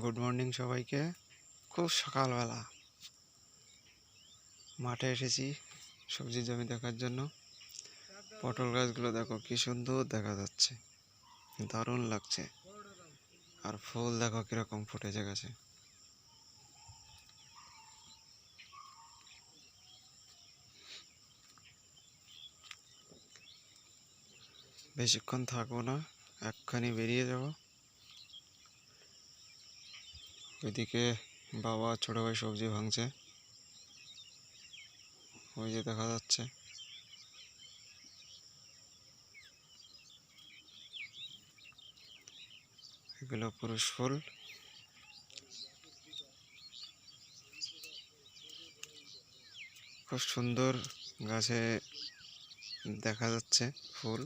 Good morning সবাইকে। খুব সকালবেলা মাঠে এসেছি সবজি জমি দেখার জন্য। পটল গাছগুলো দেখো কি সুন্দর দেখা যাচ্ছে, দারুণ লাগছে। আর ফুল দেখো কিরকম ফুটেছে গাছে। বেশিক্ষণ থাকবো না, একখানি বেরিয়ে যাব। ওইদিকে বাবা ছোট ভাই সবজি ভাঙছে, ওই যে দেখা যাচ্ছে। এগুলো পুরুষ ফুল। খুব সুন্দর গাছে দেখা যাচ্ছে ফুল।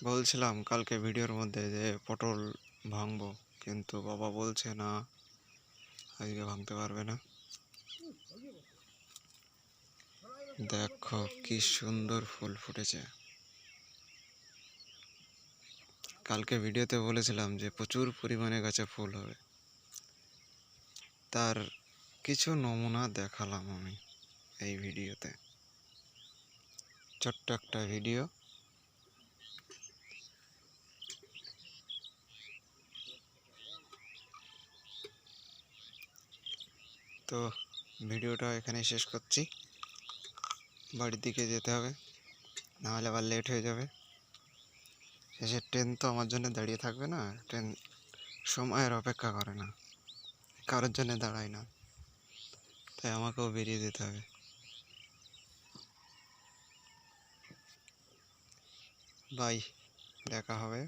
বলছিলাম কালকে ভিডিওর মধ্যে যে পটল ভাঙবো, কিন্তু বাবা বলছে না, আজকে ভাঙতে পারবে না। দেখো কি সুন্দর ফুল ফুটেছে। কালকে ভিডিওতে বলেছিলাম যে প্রচুর পরিমাণে গাছে ফুল হবে, তার কিছু নমুনা দেখালাম আমি এই ভিডিওতে। ছোট্ট একটা ভিডিও। তো ভিডিওটা এখানে শেষ করছি, বাড়ির দিকে যেতে হবে, নাহলে আবার লেট হয়ে যাবে। শেষের ট্রেন তো আমার জন্য দাঁড়িয়ে থাকবে না, ট্রেন সময়ের অপেক্ষা করে না, কারোর জন্য দাঁড়ায় না, তাই আমাকেও বেরিয়ে যেতে হবে। বাই, দেখা হবে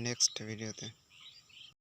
নেক্সট ভিডিওতে।